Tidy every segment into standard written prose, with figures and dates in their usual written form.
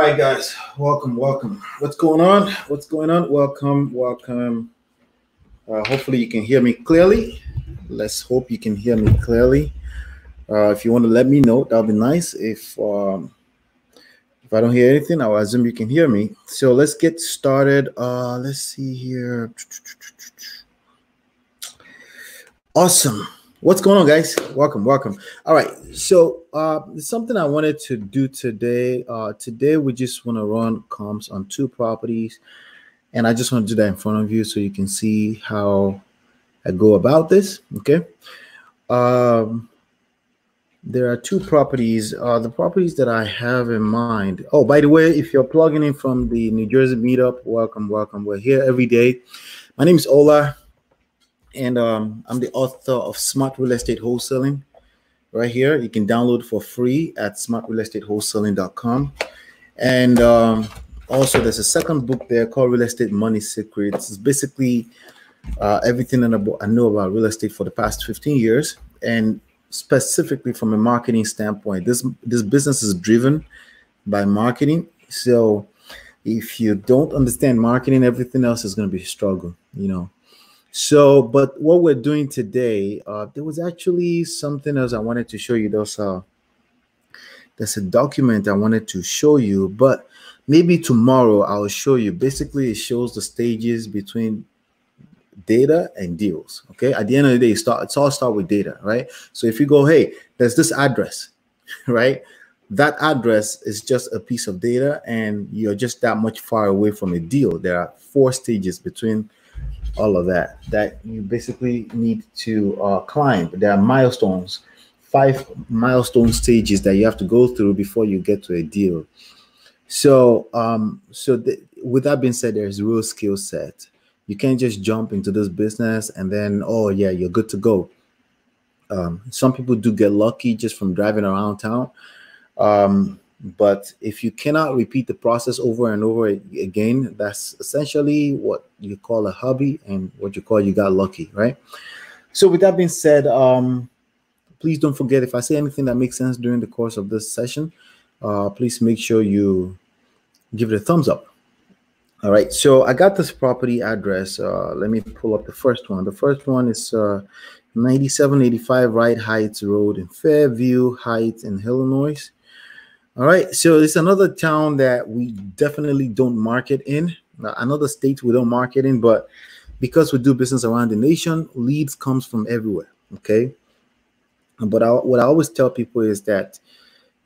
right, guys, welcome. What's going on? Welcome. Hopefully you can hear me clearly. Let's hope you can hear me clearly. If you want to let me know, that'll be nice. If I don't hear anything, I'll assume you can hear me. So let's get started. Let's see here. Awesome. What's going on, guys? Welcome. All right. So something I wanted to do today. Today we just want to run comps on two properties, and I just want to do that in front of you so you can see how I go about this. Okay. There are two properties. The properties that I have in mind. Oh, by the way, if you're plugging in from the New Jersey meetup, welcome. We're here every day. My name is Ola. And I'm the author of Smart Real Estate Wholesaling right here. You can download for free at smartrealestatewholesaling.com. And also there's a second book there called Real Estate Money Secrets. It's basically everything I know about real estate for the past 15 years. And specifically from a marketing standpoint, this business is driven by marketing. So if you don't understand marketing, everything else is going to be a struggle, you know. So, but what we're doing today, there was actually something else I wanted to show you. There's a document I wanted to show you, but maybe tomorrow I'll show you. Basically, it shows the stages between data and deals. Okay, at the end of the day, it's all start with data, right? So if you go, hey, there's this address, right? That address is just a piece of data, and you're just that much far away from a deal. There are 4 stages between all of that you basically need to climb. There are milestones, 5 milestone stages that you have to go through before you get to a deal. So with that being said, there's a real skill set. You can't just jump into this business and then, oh yeah, you're good to go. Some people do get lucky just from driving around town. But if you cannot repeat the process over and over again, that's essentially what you call a hobby and what you call you got lucky, right? So with that being said, please don't forget, if I say anything that makes sense during the course of this session, please make sure you give it a thumbs up. All right, so I got this property address. Let me pull up the first one. The first one is 9785 Wright Heights Road in Fairview Heights in Illinois. All right, so it's another town that we definitely don't market in. Another state we don't market in, but because we do business around the nation, leads comes from everywhere, okay? But what I always tell people is that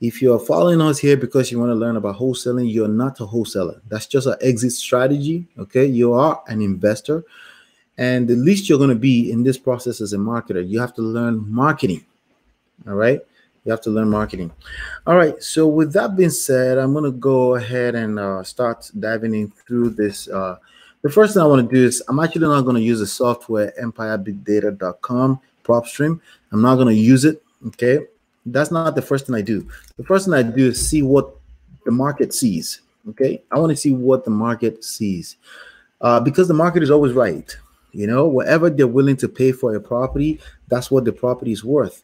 if you're following us here because you want to learn about wholesaling, you're not a wholesaler. That's just an exit strategy, okay? You are an investor, and the least you're going to be in this process as a marketer. You have to learn marketing, all right? You have to learn marketing. All right. So with that being said, I'm going to go ahead and start diving in through this. The first thing I want to do is I'm actually not going to use the software EmpireBigData.com prop stream. I'm not going to use it. Okay. That's not the first thing I do. The first thing I do is see what the market sees. Okay. I want to see what the market sees because the market is always right. You know, whatever they're willing to pay for a property, that's what the property is worth.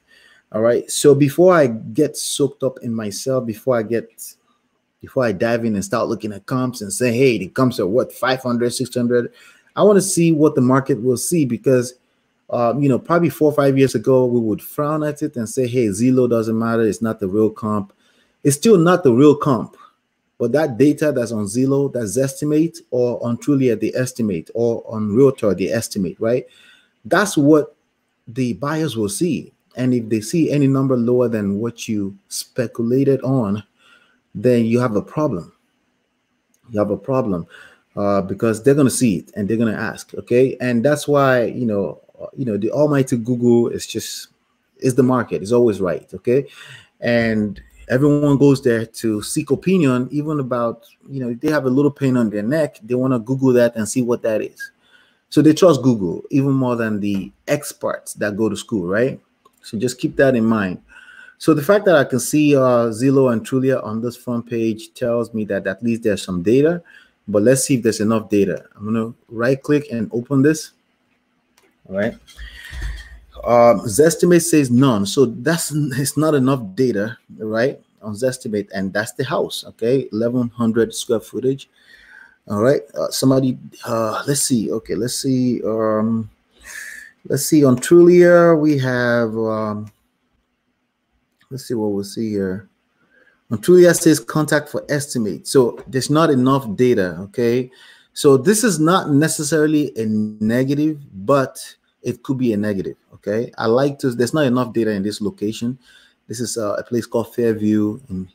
All right. So before I get soaked up in myself, before I dive in and start looking at comps and say, hey, the comps are what, 500, 600. I want to see what the market will see because, you know, probably 4 or 5 years ago, we would frown at it and say, hey, Zillow doesn't matter. It's not the real comp. It's still not the real comp. But that data that's on Zillow, that's estimate, or on Trulia, they estimate, or on Realtor, they estimate, right? That's what the buyers will see. And if they see any number lower than what you speculated on, then you have a problem. You have a problem because they're going to see it and they're going to ask. Okay. And that's why, you know, the almighty Google is the market. It's always right. Okay. And everyone goes there to seek opinion, even about, you know, if they have a little pain on their neck, they want to Google that and see what that is. So they trust Google even more than the experts that go to school. Right. So just keep that in mind. So the fact that I can see Zillow and Trulia on this front page tells me that at least there's some data, but let's see if there's enough data. I'm going to right click and open this. All right. Zestimate says none. So it's not enough data, right? on Zestimate, and that's the house. Okay, 1,100 square footage. All right, somebody. Let's see. Okay, let's see. Let's see. On Trulia, we have. Let's see what we'll see here. On Trulia says contact for estimate. So there's not enough data. Okay, so this is not necessarily a negative, but it could be a negative. Okay, I like to. There's not enough data in this location. This is a place called Fairview in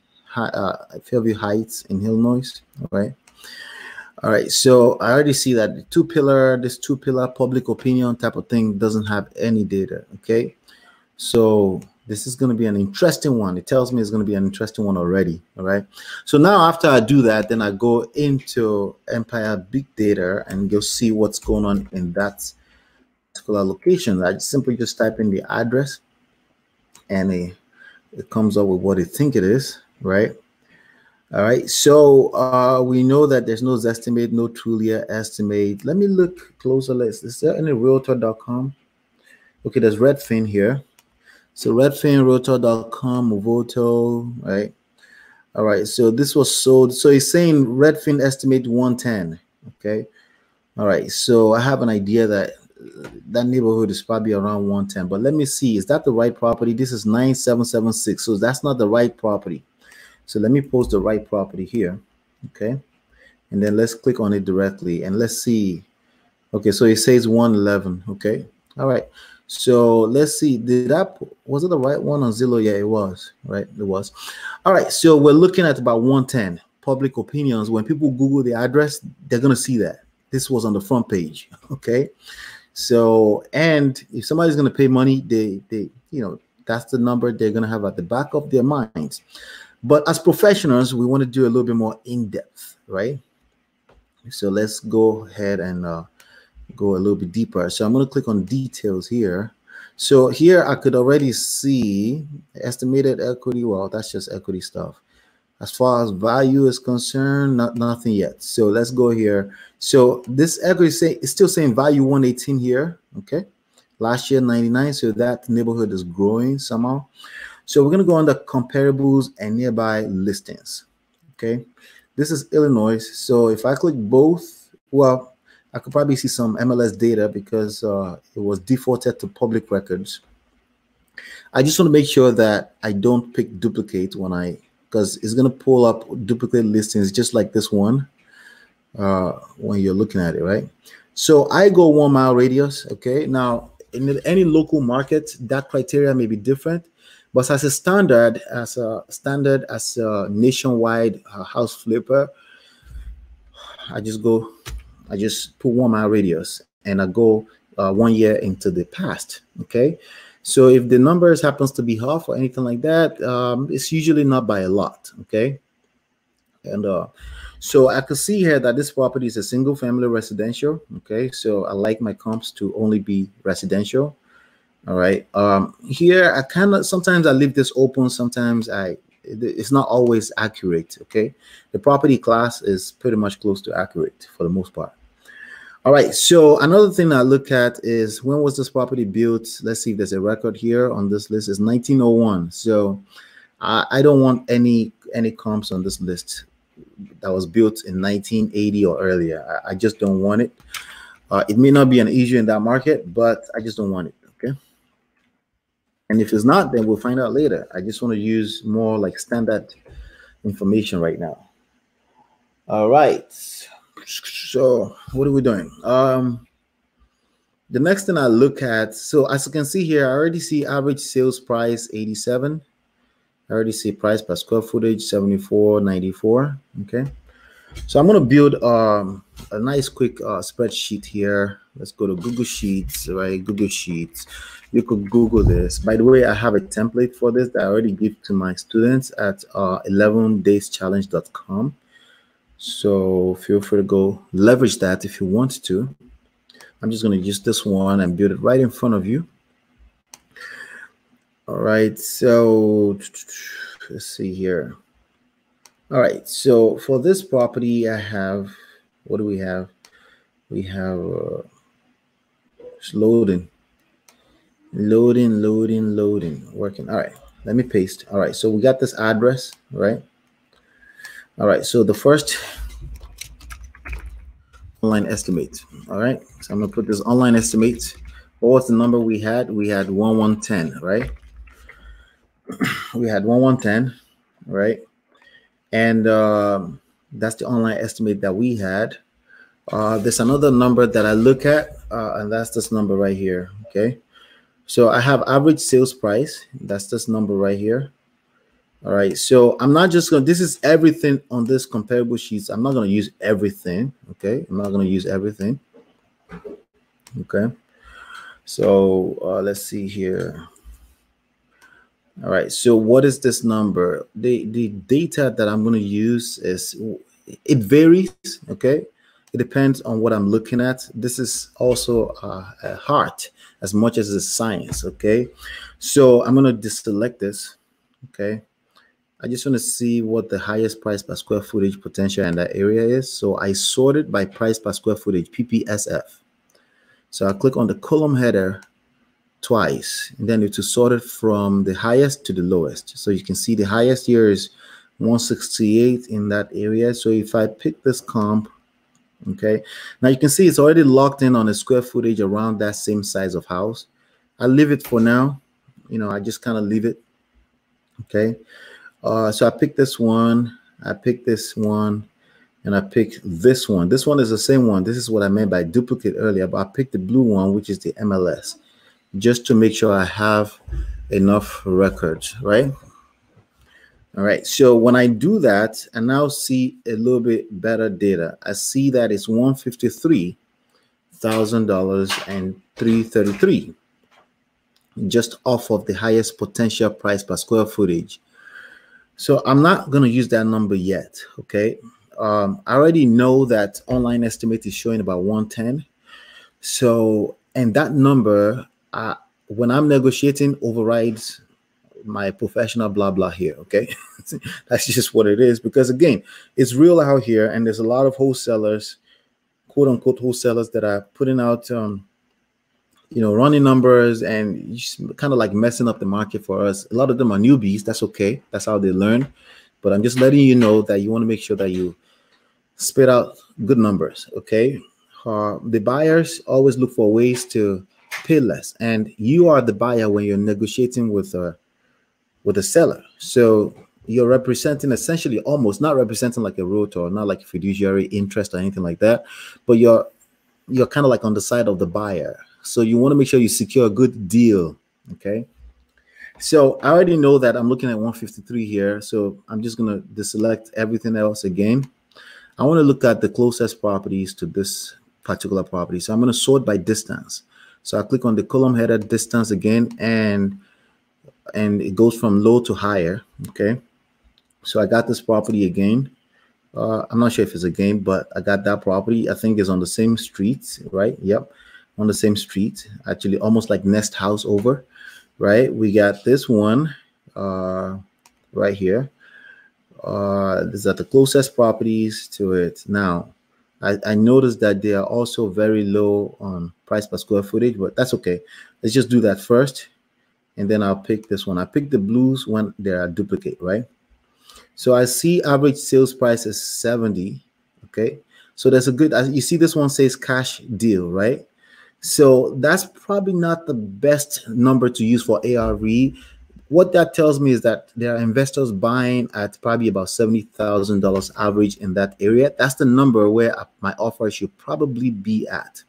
Fairview Heights in Illinois. All right. So I already see that this two pillar public opinion type of thing doesn't have any data. Okay, so this is going to be an interesting one. It tells me it's going to be an interesting one already. All right. So now after I do that, then I go into Empire Big Data and go see what's going on in that particular location. I simply just type in the address, and it comes up with what I think it is, right? All right, so we know that there's no Zestimate, no Trulia estimate. Let me look closer. Is there any realtor.com? Okay, there's Redfin here. So Redfin, realtor.com, Movoto, right? All right, so this was sold. So it's saying Redfin estimate 110, okay? All right, so I have an idea that that neighborhood is probably around 110, but let me see, is that the right property? This is 9776, so that's not the right property. So let me post the right property here, okay? And then let's click on it directly and let's see. Okay, so it says 111, okay? All right, so let's see, was it the right one on Zillow? Yeah, it was, right? It was. All right, so we're looking at about 110 public opinions. When people Google the address, they're gonna see that this was on the front page, okay? So, and if somebody's going to pay money, they that's the number they're going to have at the back of their minds. But as professionals, we want to do a little bit more in depth, right? So let's go ahead and go a little bit deeper. So I'm going to click on details here. So here I could already see estimated equity. Well, that's just equity stuff. As far as value is concerned, nothing yet. So let's go here. So this equity is still saying value 118 here. Okay. Last year 99. So that neighborhood is growing somehow. So we're going to go under comparables and nearby listings. Okay. This is Illinois. So if I click both, well, I could probably see some MLS data because it was defaulted to public records. I just want to make sure that I don't pick duplicate because it's going to pull up duplicate listings just like this one when you're looking at it, right? So I go 1 mile radius, okay? Now, in any local market, that criteria may be different, but as a standard, as a nationwide house flipper, I just put 1 mile radius and I go 1 year into the past, okay? So if the numbers happens to be off or anything like that, it's usually not by a lot, okay? And so I can see here that this property is a single family residential, okay? So I like my comps to only be residential, all right? Here, sometimes I leave this open, sometimes it's not always accurate, okay? The property class is pretty much close to accurate for the most part. All right, so another thing I look at is when was this property built? Let's see if there's a record here on this list. It's 1901. So I don't want any comps on this list that was built in 1980 or earlier. I just don't want it. It may not be an issue in that market, but I just don't want it, okay? And if it's not, then we'll find out later. I just want to use more like standard information right now. All right. So what are we doing? The next thing I look at, so as you can see here, I already see average sales price 87. I already see price per square footage 74.94. Okay, so I'm going to build a nice quick spreadsheet here. Let's go to Google Sheets, right? Google Sheets. You could Google this. By the way, I have a template for this that I already give to my students at 11dayschallenge.com. So feel free to go leverage that if you want to. I'm just going to use this one and build it right in front of you. All right, so let's see here. All right, so for this property, I have, what do we have? We have it's loading, working. All right, Let me paste. All right, so we got this address, right? All right, so the first online estimate. All right, so I'm gonna put this online estimate. What was the number we had? We had 1110, right? We had 1110, right? And that's the online estimate that we had. There's another number that I look at, and that's this number right here. Okay, so I have average sales price. That's this number right here. All right, so I'm not just going to, this is everything on this comparable sheets. I'm not going to use everything. Okay, I'm not going to use everything. Okay, so let's see here. All right, so what is this number? The data that I'm going to use is, it varies. Okay, it depends on what I'm looking at. This is also a art as much as it's science. Okay, so I'm going to deselect this. Okay, I just want to see what the highest price per square footage potential in that area is. So I sorted by price per square footage, PPSF. So I click on the column header twice, and then to sort it from the highest to the lowest. So you can see the highest here is 168 in that area. So if I pick this comp, okay, now you can see it's already locked in on a square footage around that same size of house. I leave it for now. You know, I just kind of leave it. Okay. So I picked this one, I picked this one, and I picked this one. This one is the same one. This is what I meant by duplicate earlier, but I picked the blue one, which is the MLS, just to make sure I have enough records, right? All right, so when I do that, I now see a little bit better data. I see that it's $153,000 and $333, just off of the highest potential price per square footage. So I'm not going to use that number yet, okay? I already know that online estimate is showing about 110. So, and that number, when I'm negotiating, overrides my professional blah, blah here, okay? That's just what it is, because again, it's real out here, and there's a lot of wholesalers, quote unquote wholesalers, that are putting out you know, running numbers and kind of like messing up the market for us. A lot of them are newbies. That's okay. That's how they learn. But I'm just letting you know that you want to make sure that you spit out good numbers. Okay. The buyers always look for ways to pay less, and you are the buyer when you're negotiating with a seller. So you're representing, essentially, almost not representing like a realtor, not like a fiduciary interest or anything like that, but you're kind of like on the side of the buyer. So you want to make sure you secure a good deal. Okay. So I already know that I'm looking at 153 here. So I'm just going to deselect everything else again. I want to look at the closest properties to this particular property. So I'm going to sort by distance. So I click on the column header distance again, and it goes from low to higher. Okay. So I got this property again. I'm not sure if it's a game, but I got that property. I think it's on the same street, right? Yep. On the same street, actually almost like next house over, right? We got this one right here. These are the closest properties to it. Now, I noticed that they are also very low on price per square footage, but that's okay. Let's just do that first, and then I'll pick this one. I picked the blues when they are duplicate, right? So I see average sales price is 70. Okay, so that's a good, you see this one says cash deal, right? So that's probably not the best number to use for ARV. What that tells me is that there are investors buying at probably about $70,000 average in that area. That's the number where my offer should probably be at.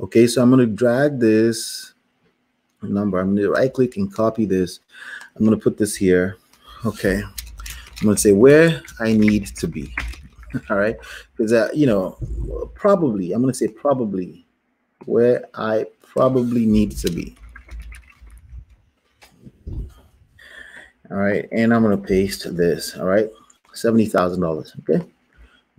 Okay, so I'm going to drag this number. I'm going to right click and copy this. I'm going to put this here. Okay, I'm going to say where I need to be. All right, because you know, probably, I'm going to say probably where I probably need to be. All right, and I'm going to paste this. All right, $70,000. Okay,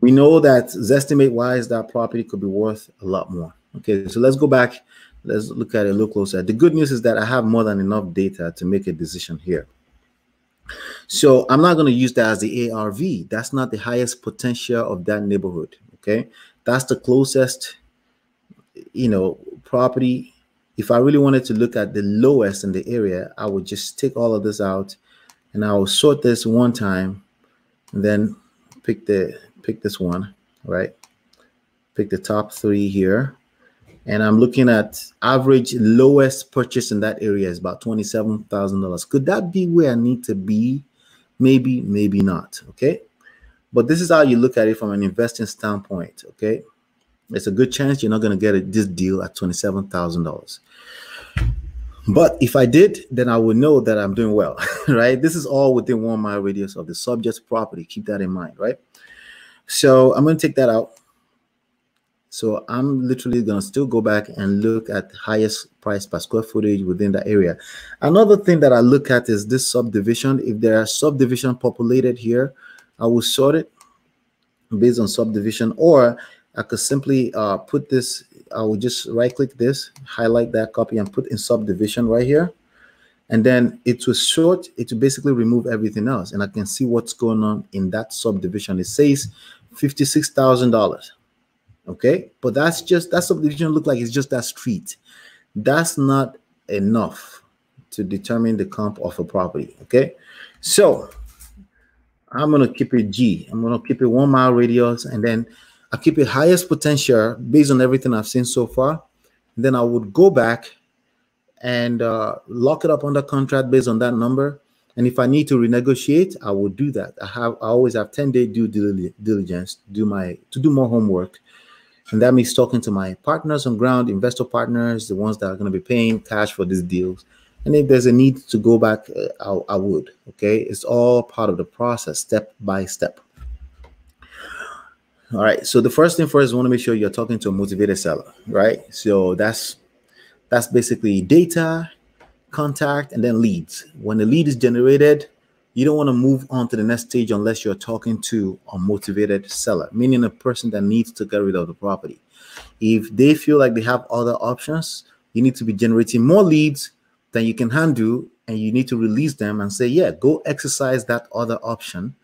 we know that Zestimate wise that property could be worth a lot more. Okay, so let's go back. Let's look at it a little closer. The good news is that I have more than enough data to make a decision here. So I'm not going to use that as the ARV. That's not the highest potential of that neighborhood. Okay, that's the closest, you know, property, If I really wanted to look at the lowest in the area, I would just take all of this out and I will sort this one time and then pick this one, right? Pick the top 3 here. And I'm looking at average lowest purchase in that area is about $27,000. Could that be where I need to be? Maybe, maybe not. Okay. But this is how you look at it from an investing standpoint. Okay. There's a good chance you're not going to get this deal at $27,000. But if I did, then I would know that I'm doing well, right? This is all within 1 mile radius of the subject's property. Keep that in mind, right? So I'm going to take that out. So I'm literally going to still go back and look at highest price per square footage within the area. Another thing that I look at is this subdivision. If there are subdivision populated here, I will sort it based on subdivision, or I could simply put this, I will just right click this, highlight that, copy and put in subdivision right here. And then it will sort, it will basically remove everything else. And I can see what's going on in that subdivision. It says $56,000. Okay, but that's just, that subdivision look like it's just that street. That's not enough to determine the comp of a property. Okay, so I'm gonna keep it G. I'm gonna keep it 1 mile radius, and then I keep it highest potential based on everything I've seen so far. And then I would go back and lock it up under contract based on that number. And if I need to renegotiate, I will do that. I always have 10-day due diligence to do more homework. And that means talking to my partners on ground, investor partners, the ones that are going to be paying cash for these deals. And if there's a need to go back, I would. Okay, it's all part of the process, step by step. All right. So the first thing first, you want to make sure you're talking to a motivated seller, right? So that's basically data, contact, and then leads. When the lead is generated, you don't want to move on to the next stage unless you're talking to a motivated seller, meaning a person that needs to get rid of the property. If they feel like they have other options, you need to be generating more leads than you can handle, and you need to release them and say, yeah, go exercise that other option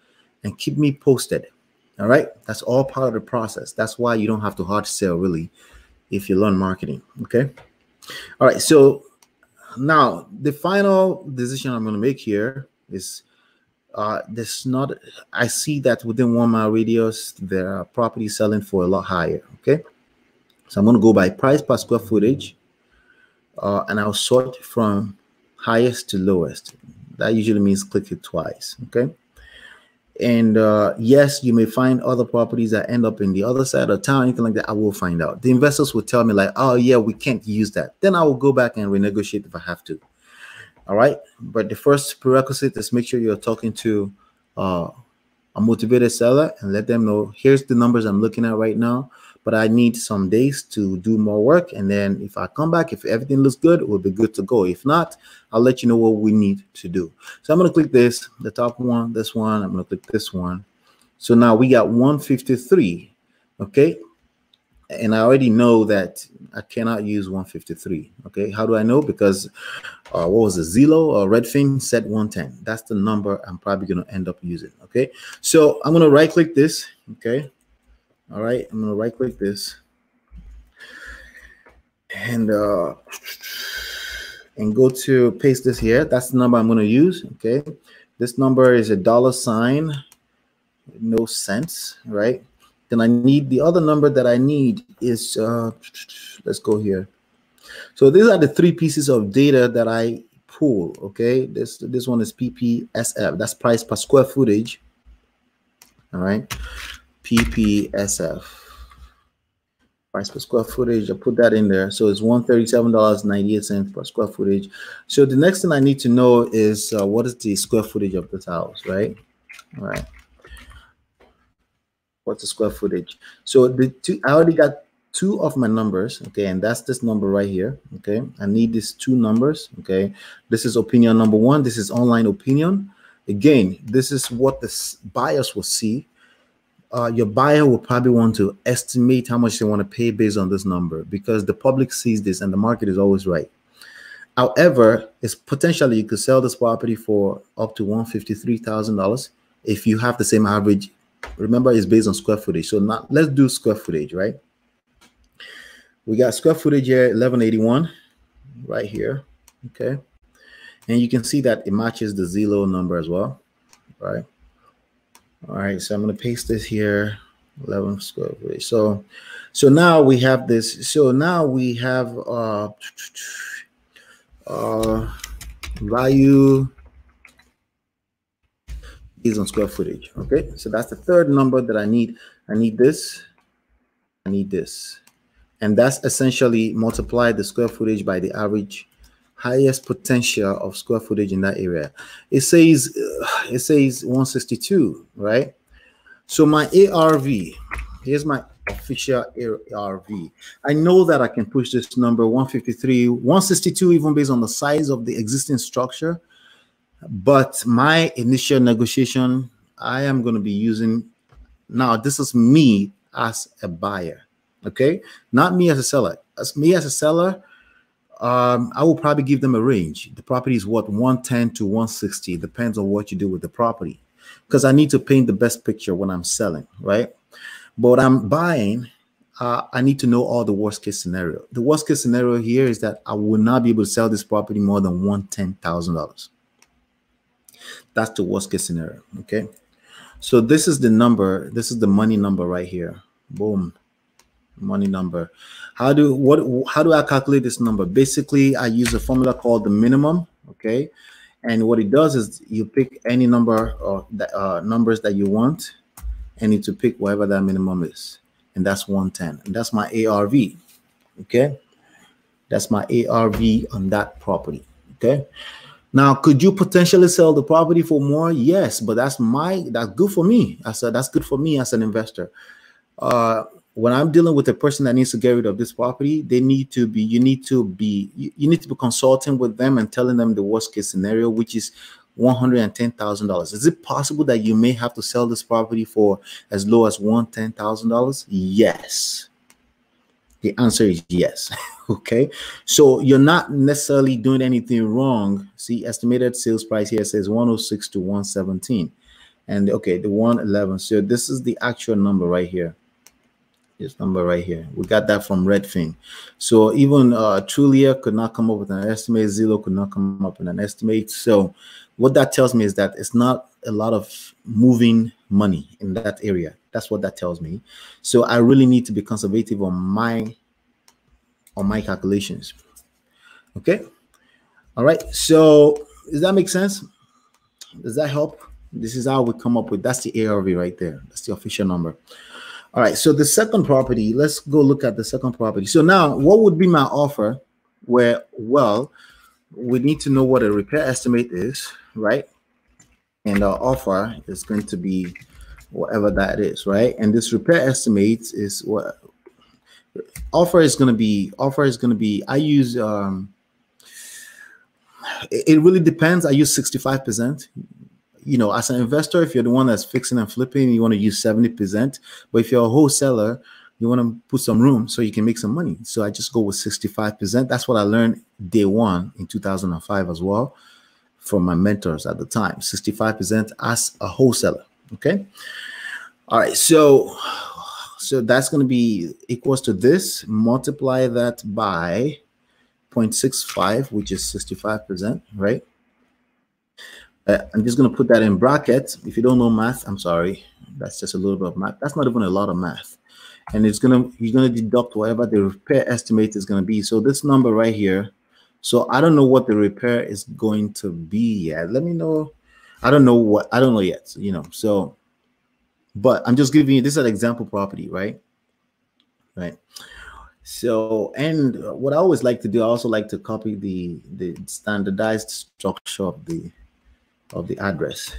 and keep me posted. All right. That's all part of the process. That's why you don't have to hard sell really if you learn marketing. Okay. All right. So now the final decision I'm going to make here is I see that within 1 mile radius, there are properties selling for a lot higher. Okay. So I'm going to go by price per square footage, and I'll sort from highest to lowest. That usually means click it twice. Okay. And yes, you may find other properties that end up in the other side of town, anything like that. I will find out. The investors will tell me like, oh yeah, we can't use that. Then I will go back and renegotiate if I have to. All right. But the first prerequisite is make sure you're talking to a motivated seller and let them know, here's the numbers I'm looking at right now, but I need some days to do more work. And then if I come back, if everything looks good, we'll be good to go. If not, I'll let you know what we need to do. So I'm going to click this, the top one, this one. I'm going to click this one. So now we got 153. Okay. And I already know that I cannot use 153. Okay. How do I know? Because what was it? Zillow or Redfin said 110. That's the number I'm probably going to end up using. Okay. So I'm going to right click this. Okay. All right. I'm going to right click this and go to paste this here. That's the number I'm going to use. Okay. This number is $, no cents, right? Then I need the other number that I need is, let's go here. So these are the 3 pieces of data that I pull. Okay. This one is PPSF. That's price per square footage. All right. PPSF. Price per square footage. I put that in there. So it's $137.98 per square footage. So the next thing I need to know is what is the square footage of this house, right? All right. What's the square footage? So I already got 2 of my numbers. Okay. And that's this number right here. Okay. I need these 2 numbers. Okay. This is opinion number 1. This is online opinion. Again, this is what the buyers will see. Your buyer will probably want to estimate how much they want to pay based on this number, because the public sees this and the market is always right. However, it's potentially you could sell this property for up to $153,000 if you have the same average. Remember, it's based on square footage. So now let's do square footage, right? We got square footage here, 1181. right here. Okay. And you can see that it matches the Zillow number as well, right? All right, so I'm going to paste this here, 11 square feet. So now we have this. So now we have value is on square footage. Okay, so that's the third number that I need. I need this. I need this, and that's essentially multiply the square footage by the average highest potential of square footage in that area. It says 162, right? So my ARV, here's my official ARV. I know that I can push this number 153, 162, even based on the size of the existing structure. But my initial negotiation, I am going to be using, now this is me as a buyer, okay? Not me as a seller. As me as a seller, I will probably give them a range. The property is what, 110 to 160, depends on what you do with the property. Because I need to paint the best picture when I'm selling, right? But when I'm buying, I need to know all the worst case scenario. The worst case scenario here is that I will not be able to sell this property more than $110,000. That's the worst case scenario, okay? So this is the number. This is the money number right here. Boom, money number. How do I calculate this number? Basically, I use a formula called the minimum, okay? And what it does is you pick any number of numbers that you want, and you to pick whatever that minimum is. And that's 110. And that's my ARV. Okay. That's my ARV on that property. Okay. Now, could you potentially sell the property for more? Yes, but that's good for me. That's good for me as an investor. When I'm dealing with a person that needs to get rid of this property, you need to be consulting with them and telling them the worst case scenario, which is $110,000. Is it possible that you may have to sell this property for as low as $110,000? Yes. The answer is yes. Okay. So you're not necessarily doing anything wrong. See, estimated sales price here says 106 to 117. And okay, the 111. So this is the actual number right here. This number right here. We got that from Redfin. So even Trulia could not come up with an estimate. Zillow could not come up with an estimate. So what that tells me is that it's not a lot of moving money in that area. That's what that tells me. So I really need to be conservative on my calculations. Okay. All right. So does that make sense? Does that help? This is how we come up with, that's the ARV right there. That's the official number. All right, so the second property, let's go look at the second property. So now what would be my offer? Well, we need to know what a repair estimate is, right? And our offer is going to be whatever that is, right? And this repair estimate is what offer is going to be. I use, it really depends. I use 65%. You know, as an investor, if you're the one that's fixing and flipping, you want to use 70%. But if you're a wholesaler, you want to put some room so you can make some money. So I just go with 65%. That's what I learned day one in 2005 as well from my mentors at the time. 65% as a wholesaler. Okay. All right. So that's going to be equals to this. Multiply that by 0.65, which is 65%, right? I'm just going to put that in brackets. If you don't know math, I'm sorry. That's just a little bit of math. That's not even a lot of math. And you're going to deduct whatever the repair estimate is going to be. So this number right here. So I don't know what the repair is going to be yet. Let me know. I don't know yet, you know. So, but I'm just giving you, this is an example property, right? Right. So, and what I always like to do, I also like to copy the standardized structure of the address,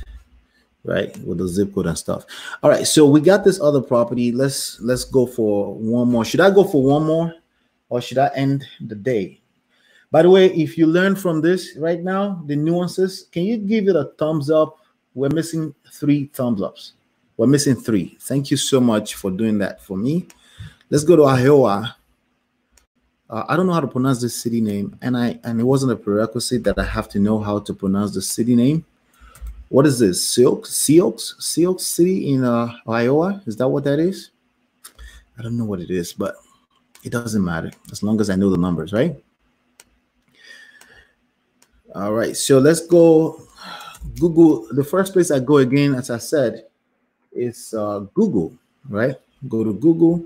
right, with the zip code and stuff. All right, so we got this other property. Let's go for one more. Should I go for one more, or should I end the day? By the way, if you learn from this right now, the nuances, can you give it a thumbs up? We're missing 3 thumbs ups. We're missing 3. Thank you so much for doing that for me. Let's go to Iowa. I don't know how to pronounce this city name, and it wasn't a prerequisite that I have to know how to pronounce the city name. What is this? Sioux City in Iowa? Is that what that is? I don't know what it is, but it doesn't matter as long as I know the numbers, right? All right, so let's go Google. The first place I go again, as I said, is Google, right? Go to Google,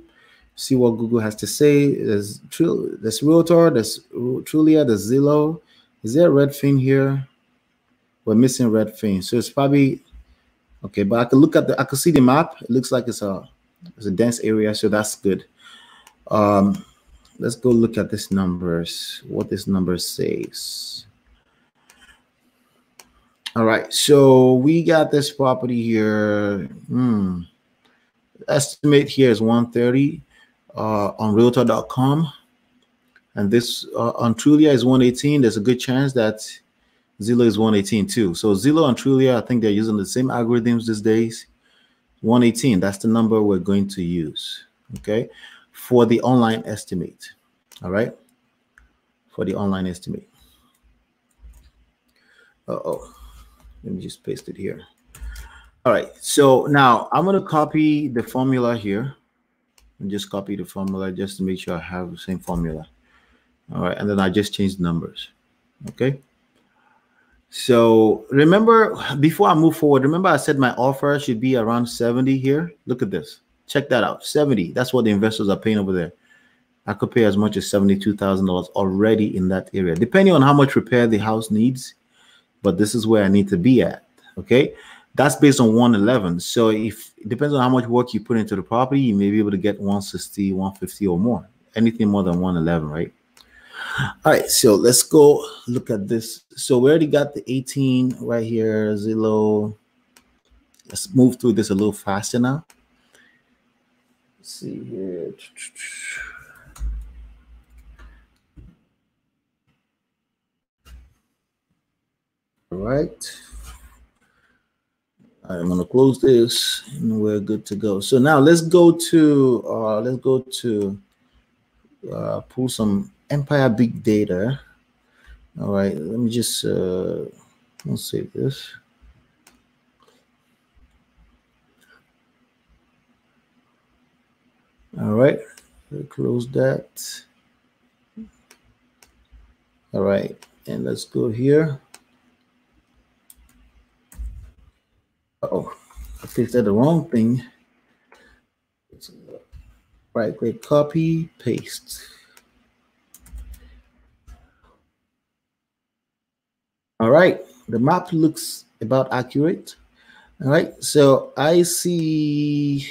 see what Google has to say. There's Realtor, there's Trulia, there's Zillow. Is there Redfin here? We're missing Redfin, so it's probably okay. But I can look at I can see the map. It looks like it's a dense area, so that's good. Let's go look at this numbers. What this number says. All right, so we got this property here. Estimate here is 130 on Realtor.com, and this on Trulia is 118. There's a good chance that Zillow is 118 too. So Zillow and Trulia, I think they're using the same algorithms these days. 118. That's the number we're going to use. Okay, for the online estimate. All right, for the online estimate. Let me just paste it here. All right, so now I'm going to copy the formula here and just copy the formula just to make sure I have the same formula. All right, and then I just change the numbers. Okay. So remember, before I move forward, remember I said my offer should be around 70 here. Look at this. Check that out. 70. That's what the investors are paying over there. I could pay as much as $72,000 already in that area, depending on how much repair the house needs. But this is where I need to be at. Okay. That's based on 111. So if it depends on how much work you put into the property, you may be able to get 160, 150 or more. Anything more than 111, right? All right, so let's go look at this. So we already got the 18 right here, Zillow. Let's move through this a little faster now. Let's see here. All right. I'm gonna close this and we're good to go. So now let's go to pull some Empire Big Data. All right, let me just let's save this. All right, close that. All right, and let's go here. Oh, I pasted the wrong thing. Right click, copy, paste. All right, the map looks about accurate. All right, so I see.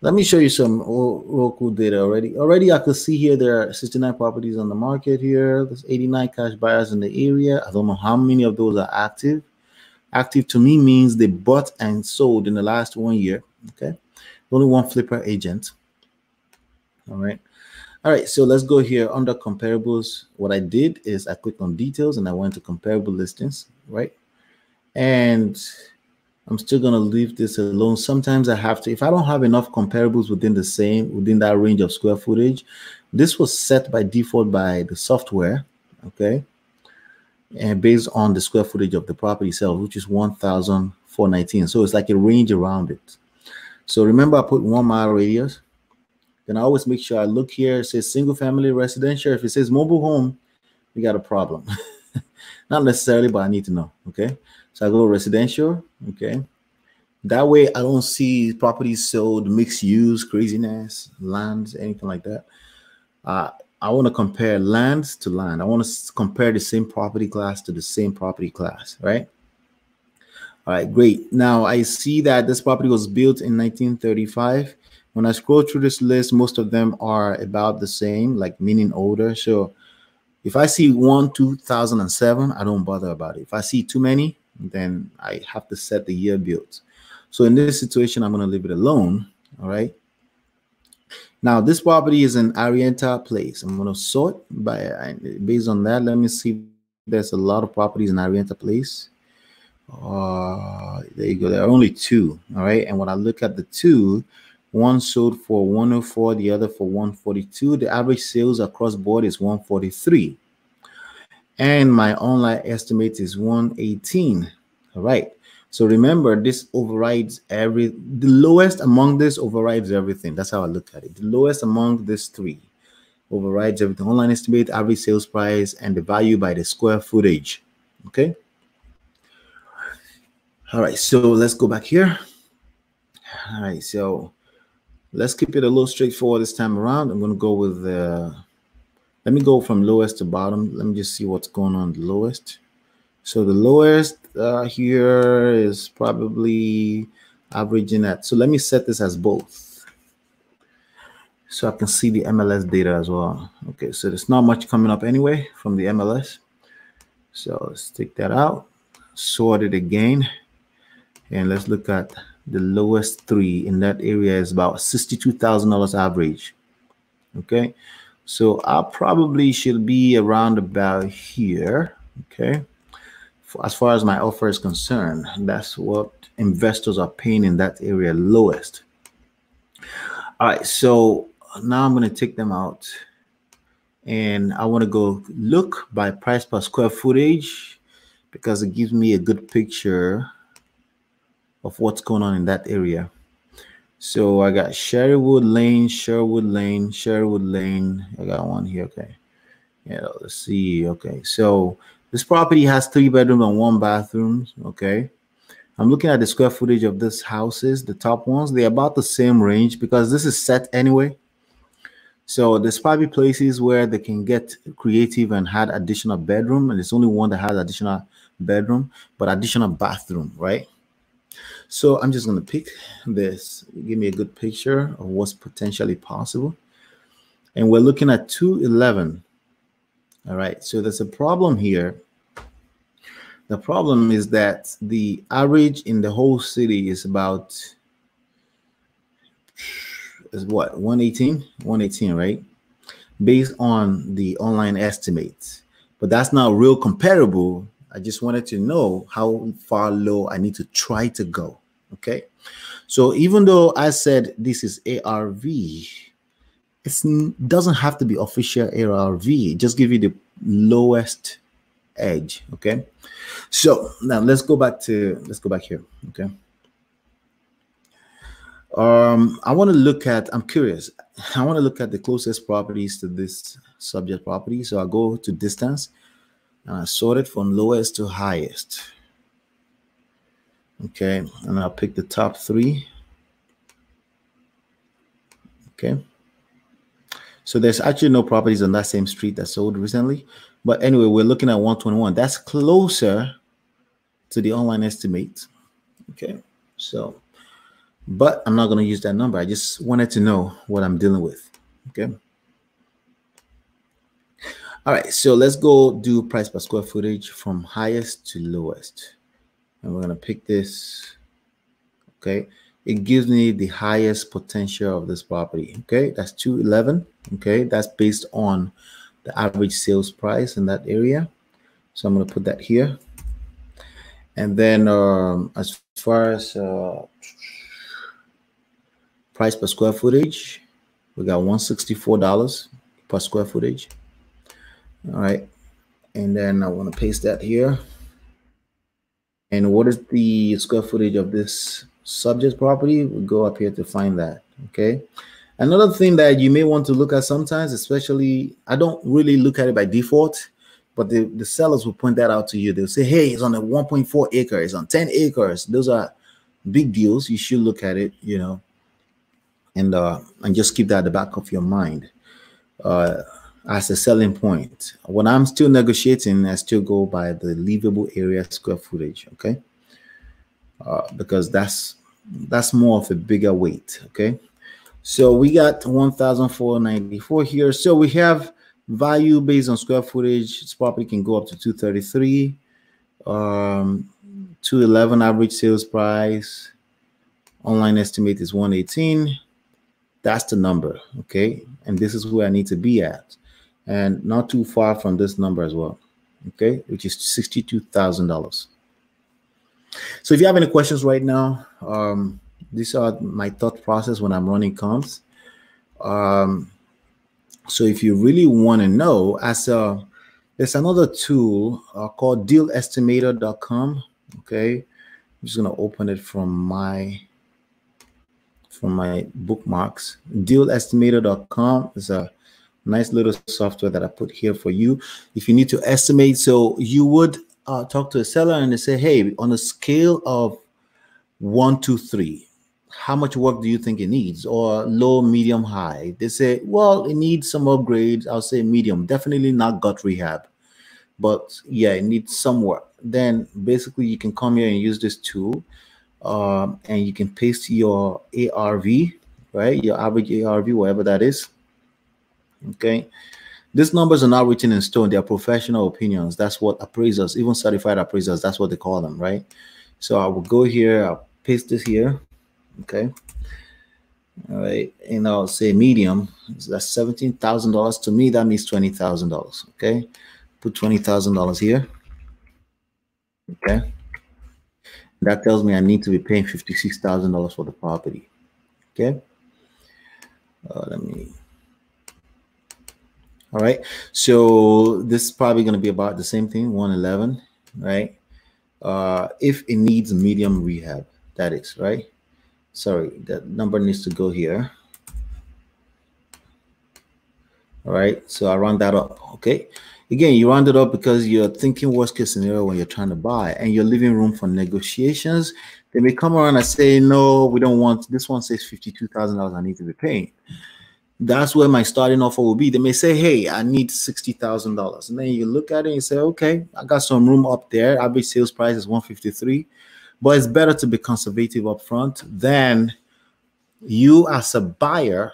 Let me show you some real cool data already. Already, I could see here there are 69 properties on the market here. There's 89 cash buyers in the area. I don't know how many of those are active. Active to me means they bought and sold in the last 1 year. Okay, only one flipper agent. All right. All right, so let's go here under comparables. What I did is I clicked on details and I went to comparable listings, right? And I'm still gonna leave this alone. Sometimes I have to, if I don't have enough comparables within that range of square footage. This was set by default by the software, okay? And based on the square footage of the property itself, which is 1,419. So it's like a range around it. So remember I put 1 mile radius. Then I always make sure I look here. It says single family residential. If it says mobile home, we got a problem. Not necessarily, but I need to know. Okay. So I go residential. Okay. That way I don't see properties sold, mixed use, craziness, lands, anything like that. I want to compare lands to land. I want to compare the same property class to the same property class, right? All right, great. Now I see that this property was built in 1935. When I scroll through this list, most of them are about the same, like meaning older. So if I see 2007, I don't bother about it. If I see too many, then I have to set the year built. So in this situation, I'm going to leave it alone. All right. Now this property is in Arienta Place. I'm going to sort based on that. Let me see. There's a lot of properties in Arienta Place. There you go. There are only 2. All right. And when I look at the 2, one sold for 104, the other for 142. The average sales across board is 143. And my online estimate is 118. All right. So remember, this overrides the lowest among this overrides everything. That's how I look at it. The lowest among these 3 overrides everything. Online estimate, average sales price, and the value by the square footage. Okay. All right, so let's go back here. All right, so let's keep it a little straightforward this time around. I'm going to go with let me go from lowest to bottom. Let me just see what's going on the lowest. So the lowest here is probably averaging at, so let me set this as both so I can see the MLS data as well. Okay, so there's not much coming up anyway from the MLS. So let's take that out, sort it again, and let's look at the lowest three in that area is about $62,000 average. Okay, so I probably should be around about here. Okay, as far as my offer is concerned, that's what investors are paying in that area lowest. All right, so now I'm going to take them out, and I want to go look by price per square footage because it gives me a good picture of what's going on in that area. So I got Sherwood Lane, Sherwood Lane, Sherwood Lane. I got one here. Okay. Yeah, let's see. Okay. So this property has 3 bedrooms and 1 bathroom. Okay. I'm looking at the square footage of these houses, the top ones. They're about the same range because this is set anyway. So there's probably places where they can get creative and add additional bedroom. And it's only one that has additional bedroom, but additional bathroom, right? So I'm just going to pick this, give me a good picture of what's potentially possible. And we're looking at 211. All right, so there's a problem here. The problem is that the average in the whole city is about, is what, 118, right? Based on the online estimates. But that's not real comparable. I just wanted to know how far low I need to try to go. Okay. So even though I said this is ARV, it doesn't have to be official ARV. Just give you the lowest edge. Okay. So now let's go back here. Okay. I want to look at, I'm curious. I want to look at the closest properties to this subject property. So I'll go to distance. And I sort it from lowest to highest. Okay, and I'll pick the top 3. Okay. So there's actually no properties on that same street that sold recently. But anyway, we're looking at 121. That's closer to the online estimate. Okay, so, but I'm not going to use that number. I just wanted to know what I'm dealing with. Okay. All right, so let's go do price per square footage from highest to lowest. And we're going to pick this. Okay, it gives me the highest potential of this property. Okay, that's 211. Okay, that's based on the average sales price in that area. So I'm going to put that here. And then as far as price per square footage, we got $164 per square footage. All right, and then I want to paste that here. And what is the square footage of this subject property? We'll go up here to find that. Okay. Another thing that you may want to look at sometimes, especially, I don't really look at it by default, but the sellers will point that out to you. They'll say, hey, it's on a 1.4 acres, it's on 10 acres. Those are big deals. You should look at it, you know, and just keep that at the back of your mind. As a selling point. When I'm still negotiating, I still go by the livable area square footage, okay? Because that's more of a bigger weight, okay? So we got 1,494 here. So we have value based on square footage. This property can go up to 233, 211 average sales price. Online estimate is 118. That's the number, okay? And this is where I need to be at. And not too far from this number as well, okay, which is $62,000. So if you have any questions right now, these are my thought process when I'm running comps. So if you really want to know, there's another tool called dealestimator.com. Okay, I'm just gonna open it from my bookmarks. Dealestimator.com is a nice little software that I put here for you. If you need to estimate, so you would talk to a seller and they say, hey, on a scale of 1 to 3, how much work do you think it needs? Or low, medium, high? They say, well, it needs some upgrades. I'll say medium, definitely not gut rehab, but yeah, it needs some work. Then basically you can come here and use this tool, and you can paste your ARV, right? Your average ARV, whatever that is. Okay. These numbers are not written in stone. They are professional opinions. That's what appraisers, even certified appraisers, that's what they call them, right? So I will go here, I'll paste this here. Okay. All right. And I'll say medium. So that's $17,000. To me, that means $20,000. Okay. Put $20,000 here. Okay. That tells me I need to be paying $56,000 for the property. Okay. Let me. All right. So this is probably going to be about the same thing, 111, right? If it needs medium rehab, that is, right? Sorry, that number needs to go here. All right. So I round that up. Okay. Again, you round it up because you're thinking worst case scenario when you're trying to buy, and you're leaving room for negotiations. They may come around and say, no, we don't want, this one says $52,000 I need to be paying. That's where my starting offer will be. They may say, hey, I need $60,000. And then you look at it and you say, okay, I got some room up there. Average sales price is 153. But it's better to be conservative up front than you as a buyer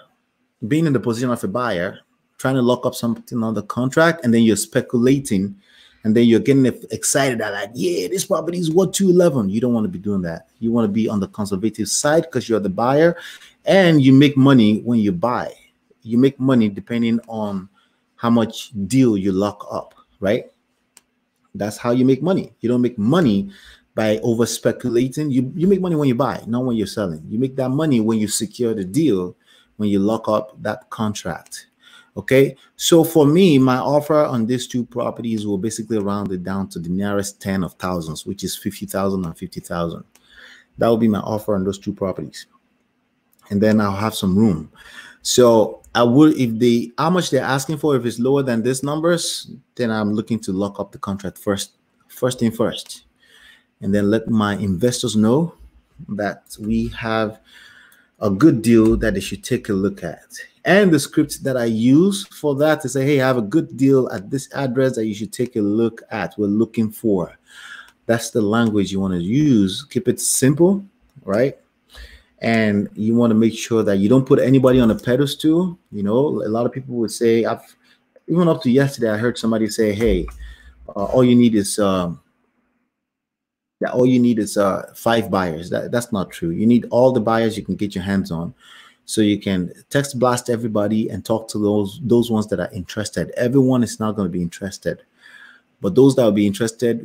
being in the position of a buyer, trying to lock up something on the contract, and then you're speculating, and then you're getting excited that, like, yeah, this property is worth 211. You don't want to be doing that. You want to be on the conservative side because you're the buyer, and you make money when you buy. You make money depending on how much deal you lock up, right? That's how you make money. You don't make money by over speculating. You make money when you buy, not when you're selling. You make that money when you secure the deal, when you lock up that contract. Okay, so for me, my offer on these two properties will basically round it down to the nearest 10 of thousands, which is 50,000 and 50,000. That will be my offer on those two properties, and then I'll have some room. So I would, if how much they're asking for, if it's lower than these numbers, then I'm looking to lock up the contract first thing first, and then let my investors know that we have a good deal that they should take a look at. And the script that I use for that to say, hey, I have a good deal at this address that you should take a look at. We're looking for. That's the language you want to use. Keep it simple, right? And you want to make sure that you don't put anybody on a pedestal. You know, a lot of people would say, even up to yesterday, I heard somebody say, hey, all you need is 5 buyers. That's not true. You need all the buyers you can get your hands on, so you can text blast everybody and talk to those ones that are interested. Everyone is not going to be interested, but those that will be interested,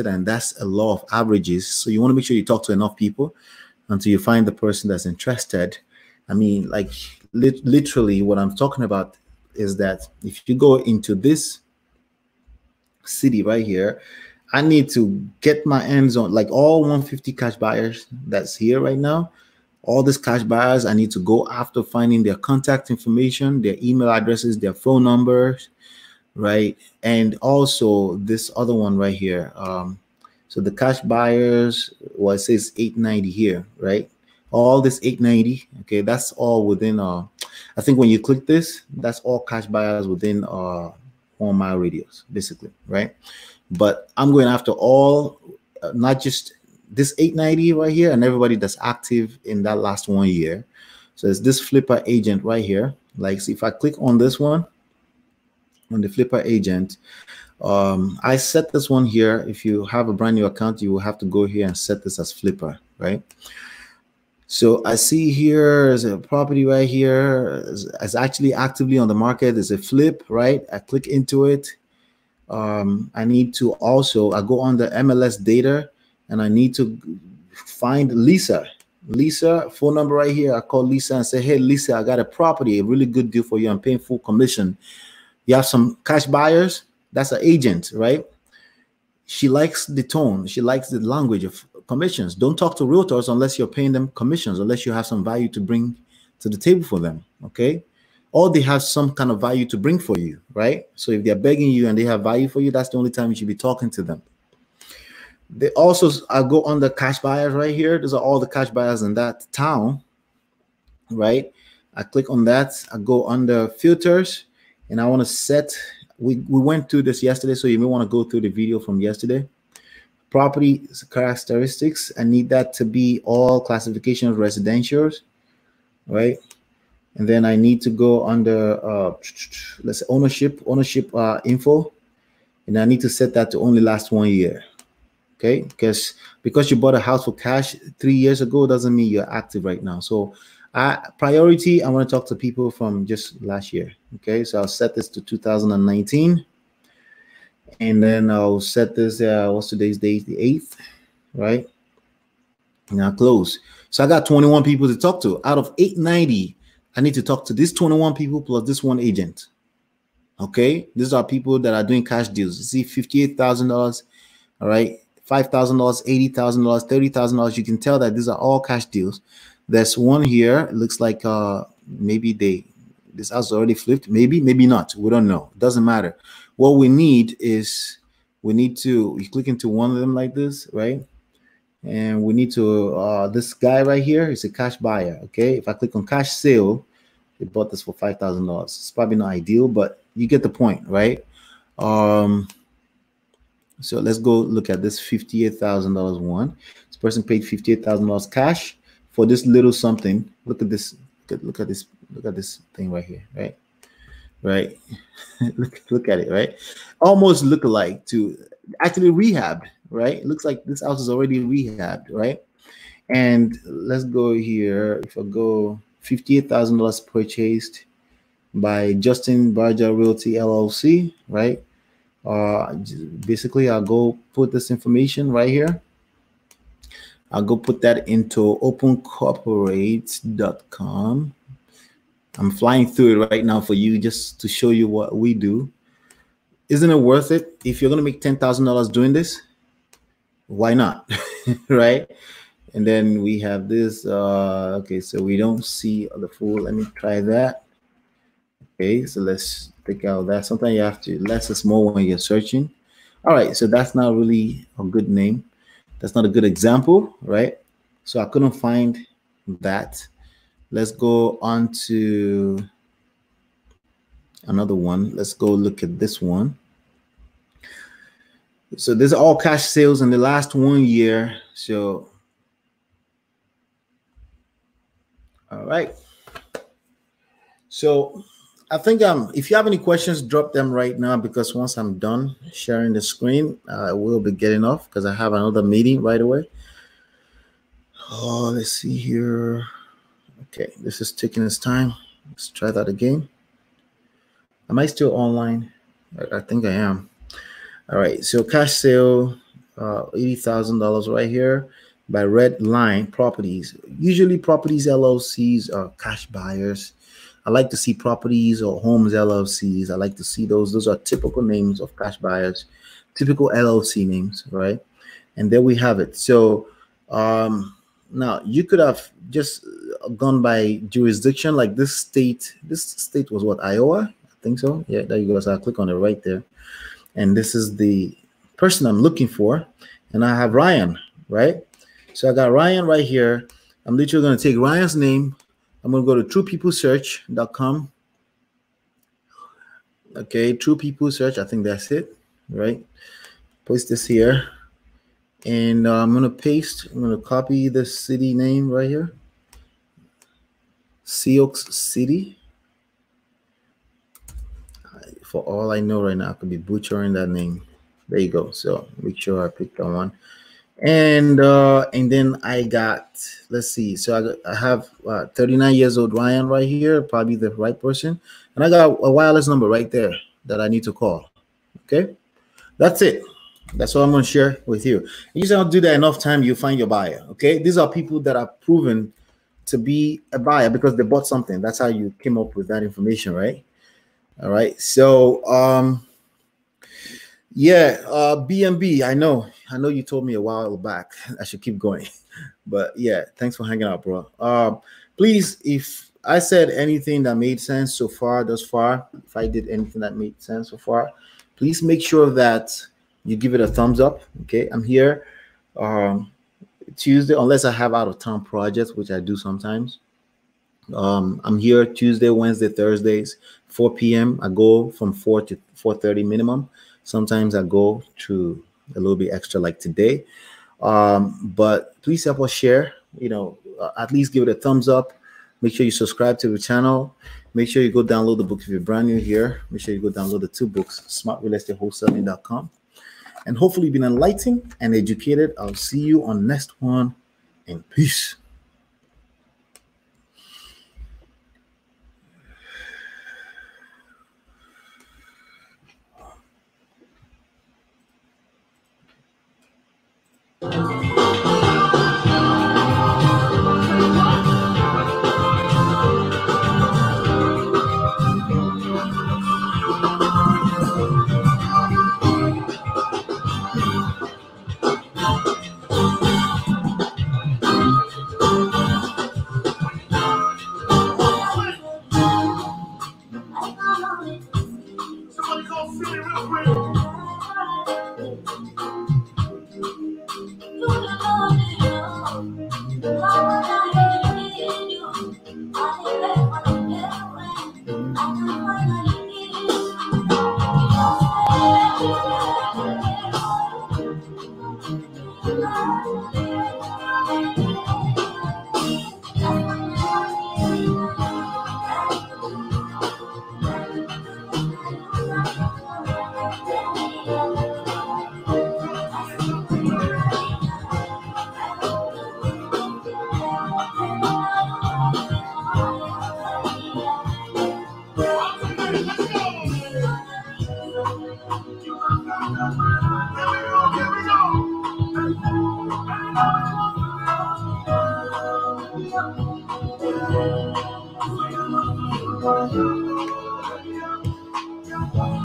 and that's a law of averages. So you want to make sure you talk to enough people until you find the person that's interested. I mean, like literally what I'm talking about is that if you go into this city right here, I need to get my hands on like all 150 cash buyers that's here right now. All these cash buyers, I need to go after finding their contact information, their email addresses, their phone numbers, right? And also this other one right here. So the cash buyers, well, it says 890 here, right? All this 890, okay, that's all within, I think when you click this, that's all cash buyers within 1 mile radius, basically, right? But I'm going after all, not just this 890 right here and everybody that's active in that last 1 year. So it's this flipper agent right here. Like, see, if I click on this one, on the flipper agent, I set this one here. If you have a brand new account, you will have to go here and set this as flipper, right? So I see here is a property right here is actually actively on the market. There's a flip, right? I click into it. I need to also, I go on the MLS data and I need to find Lisa. Lisa, phone number right here. I call Lisa and say, hey, Lisa, I got a property, a really good deal for you. I'm paying full commission. You have some cash buyers. That's an agent, right? She likes the tone. She likes the language of commissions. Don't talk to realtors unless you're paying them commissions, unless you have some value to bring to the table for them, okay? Or they have some kind of value to bring for you, right? So if they're begging you and they have value for you, that's the only time you should be talking to them. They also, I go under cash buyers right here. Those are all the cash buyers in that town, right? I click on that. I go under filters, and I want to set. We went through this yesterday, so you may want to go through the video from yesterday. Property characteristics. I need that to be all classification of residentials, right? And then I need to go under let's say ownership info, and I need to set that to only last 1 year. Okay, because you bought a house for cash 3 years ago doesn't mean you're active right now. So priority, I want to talk to people from just last year. Okay, so I'll set this to 2019, and then I'll set this what's today's date, the 8th, right? Now close. So I got 21 people to talk to. Out of 890, I need to talk to these 21 people plus this one agent. Okay, these are people that are doing cash deals. You see, $58,000, all right, $5,000, $80,000, $30,000. You can tell that these are all cash deals. There's one here. It looks like maybe this house already flipped. Maybe not. We don't know. It doesn't matter. What we need is you click into one of them like this, right? And we need to this guy right here is a cash buyer. Okay, if I click on cash sale, they bought this for $5,000. It's probably not ideal, but you get the point, right? So let's go look at this $58,000 one. This person paid $58,000 cash for this little something. Look at this. Look at this thing right here, right? Right. look at it, right? Almost look alike to actually rehabbed, right? It looks like this house is already rehabbed, right? And let's go here. If I go $58,000 purchased by Justin Barger Realty LLC, right? Basically, I'll go put this information right here. I'll go put that into opencorporate.com. I'm flying through it right now for you just to show you what we do. Isn't it worth it? If you're going to make $10,000 doing this, why not? Right? And then we have this. Okay, so we don't see the full. Let me try that. Okay, so let's take out that. Sometimes you have to less is more when you're searching. All right, so that's not really a good name. That's not a good example, right? So I couldn't find that. Let's go on to another one. Let's go look at this one. So these are all cash sales in the last 1 year. So, all right. So I think if you have any questions, drop them right now, because once I'm done sharing the screen, I will be getting off because I have another meeting right away. Oh, let's see here. Okay, this is taking its time. Let's try that again. Am I still online? I think I am. All right, so cash sale, $80,000 right here by Red Line Properties. Usually properties LLCs are cash buyers. I like to see properties or homes LLCs. I like to see those. Those are typical names of cash buyers, typical LLC names, right? And there we have it. So now you could have just gone by jurisdiction, like this state. This state was what, Iowa? I think so. Yeah, there you go. So I'll click on it right there. And this is the person I'm looking for. And I have Ryan, right? So I got Ryan right here. I'm literally going to take Ryan's name. I'm going to go to truepeoplesearch.com. Okay, True People Search. I think that's it, right? Paste this here. And I'm going to paste. I'm going to copy the city name right here. Sioux City. For all I know right now, I could be butchering that name. There you go. So make sure I pick that one. And then I got, let's see. So I have 39 years old Ryan right here, probably the right person. And I got a wireless number right there that I need to call. Okay, that's it. That's what I'm going to share with you. You just don't do that enough time, you find your buyer. Okay, these are people that are proven to be a buyer because they bought something. That's how you came up with that information, right? All right. So yeah, BNB. I know you told me a while back I should keep going, but yeah, thanks for hanging out, bro. Please, if I said anything that made sense so far, thus far, if I did anything that made sense so far, please make sure that you give it a thumbs up. Okay, I'm here Um, Tuesday, unless I have out of town projects, which I do sometimes. I'm here Tuesday, Wednesday, Thursdays, 4 p.m. I go from 4 to 4:30 minimum. Sometimes I go to a little bit extra, like today. But please help us share. At least give it a thumbs up. Make sure you subscribe to the channel. Make sure you go download the book if you're brand new here. Make sure you go download the 2 books, smartrealestatewholesaling.com. And hopefully you've been enlightened and educated. I'll see you on next one. And peace. Here we go.